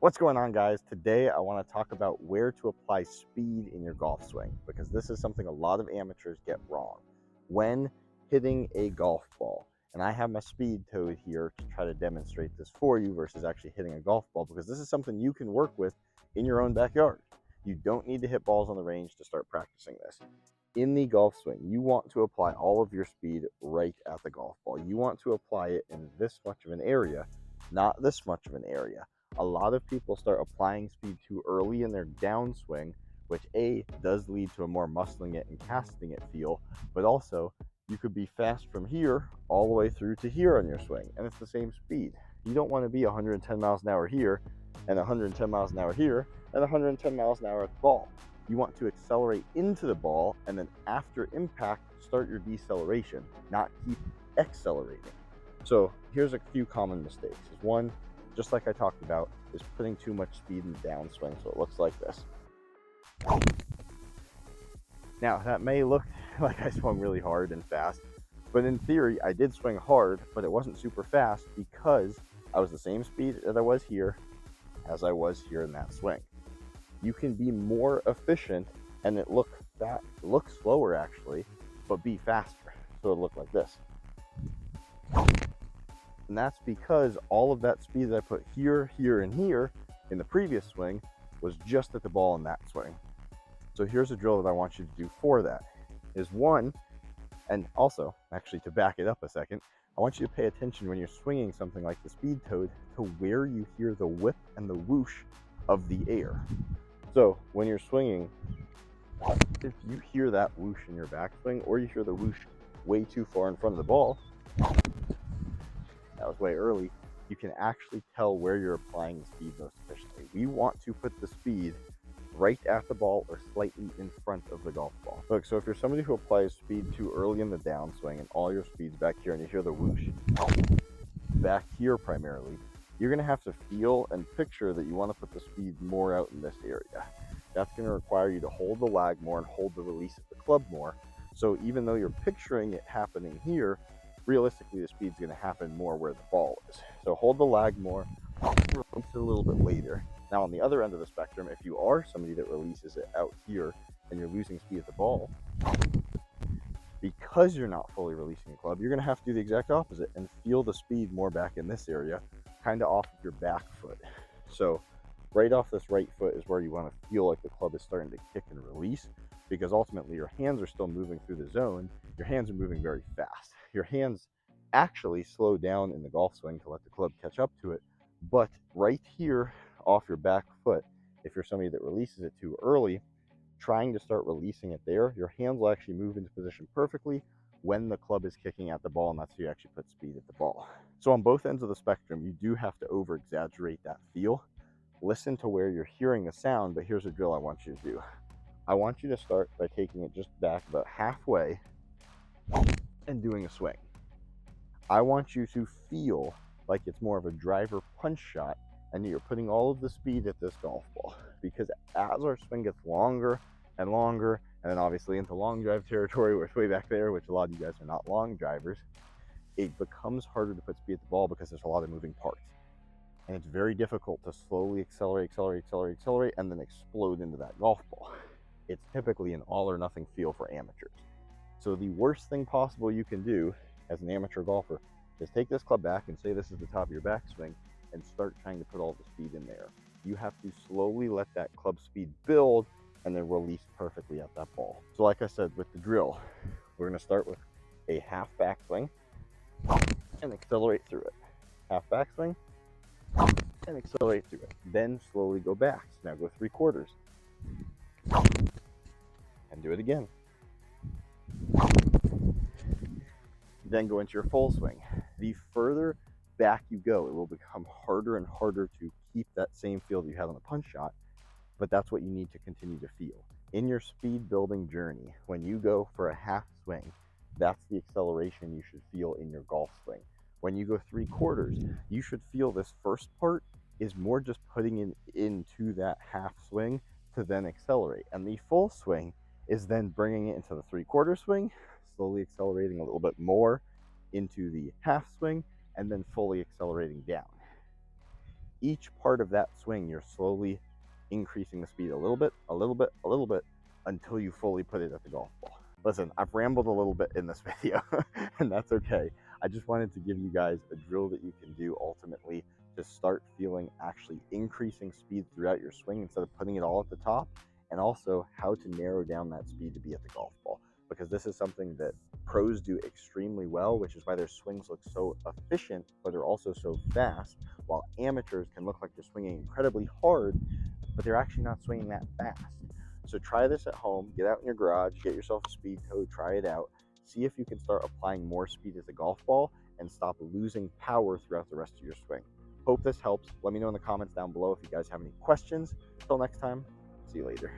What's going on, guys? Today I want to talk about where to apply speed in your golf swing, because this is something a lot of amateurs get wrong when hitting a golf ball. And I have my speed toad here to try to demonstrate this for you versus actually hitting a golf ball, because this is something you can work with in your own backyard. You don't need to hit balls on the range to start practicing this. In the golf swing, you want to apply all of your speed right at the golf ball. You want to apply it in this much of an area, not this much of an area. A lot of people start applying speed too early in their downswing, which does lead to a more muscling it and casting it feel, but also you could be fast from here all the way through to here on your swing, and it's the same speed. You don't want to be 110 miles an hour here and 110 miles an hour here and 110 miles an hour at the ball. You want to accelerate into the ball, and then after impact, start your deceleration, not keep accelerating. So here's a few common mistakes. One, just like I talked about, is putting too much speed in the downswing, so it looks like this. Now, that may look like I swung really hard and fast, but in theory, I did swing hard, but it wasn't super fast because I was the same speed that I was here as I was here in that swing. You can be more efficient and it looks slower actually, but be faster. So it'll look like this. And that's because all of that speed that I put here, here, and here in the previous swing was just at the ball in that swing. So here's a drill that I want you to do for that. Is one, and also, actually to back it up a second, I want you to pay attention when you're swinging something like the speed toad to where you hear the whip and the whoosh of the air. So when you're swinging, if you hear that whoosh in your backswing, or you hear the whoosh way too far in front of the ball, that was way early, you can actually tell where you're applying the speed most efficiently. We want to put the speed right at the ball or slightly in front of the golf ball. Look, so if you're somebody who applies speed too early in the downswing and all your speed's back here and you hear the whoosh back here primarily, you're gonna have to feel and picture that you wanna put the speed more out in this area. That's gonna require you to hold the lag more and hold the release of the club more. So even though you're picturing it happening here, realistically the speed's gonna happen more where the ball is. So hold the lag more, release it a little bit later. Now on the other end of the spectrum, if you are somebody that releases it out here and you're losing speed at the ball, because you're not fully releasing the club, you're going to have to do the exact opposite and feel the speed more back in this area, kind of off of your back foot. So right off this right foot is where you want to feel like the club is starting to kick and release, because ultimately your hands are still moving through the zone. Your hands are moving very fast. Your hands actually slow down in the golf swing to let the club catch up to it. But right here off your back foot, if you're somebody that releases it too early, trying to start releasing it there, your hands will actually move into position perfectly when the club is kicking at the ball, and that's how you actually put speed at the ball. So on both ends of the spectrum, you do have to over exaggerate that feel. Listen to where you're hearing the sound, but here's a drill I want you to do. I want you to start by taking it just back about halfway and doing a swing. I want you to feel like it's more of a driver punch shot and you're putting all of the speed at this golf ball, because as our swing gets longer and longer, and then obviously into long drive territory where it's way back there, which a lot of you guys are not long drivers, it becomes harder to put speed at the ball because there's a lot of moving parts. And it's very difficult to slowly accelerate, and then explode into that golf ball. It's typically an all or nothing feel for amateurs. So the worst thing possible you can do as an amateur golfer is take this club back and say this is the top of your backswing and start trying to put all the speed in there. You have to slowly let that club speed build and then release perfectly at that ball. So like I said with the drill, we're gonna start with a half backswing and accelerate through it. Half backswing and accelerate through it. Then slowly go back. So now go 3/4 and do it again. Then go into your full swing. The further back you go, it will become harder and harder to keep that same feel that you had on the punch shot, but that's what you need to continue to feel. In your speed building journey, when you go for a half swing, that's the acceleration you should feel in your golf swing. When you go 3/4, you should feel this first part is more just putting it into that half swing to then accelerate. And the full swing is then bringing it into the 3/4 swing, slowly accelerating a little bit more into the half swing, and then fully accelerating down. each part of that swing, you're slowly increasing the speed a little bit, a little bit, a little bit, until you fully put it at the golf ball. Listen, I've rambled a little bit in this video, and that's okay. I just wanted to give you guys a drill that you can do ultimately to start feeling actually increasing speed throughout your swing instead of putting it all at the top, and also how to narrow down that speed to be at the golf ball, because this is something that pros do extremely well, which is why their swings look so efficient, but they're also so fast, while amateurs can look like they're swinging incredibly hard, but they're actually not swinging that fast. So try this at home, get out in your garage, get yourself a speed toe, try it out, see if you can start applying more speed as a golf ball and stop losing power throughout the rest of your swing. Hope this helps. Let me know in the comments down below if you guys have any questions. Until next time, see you later.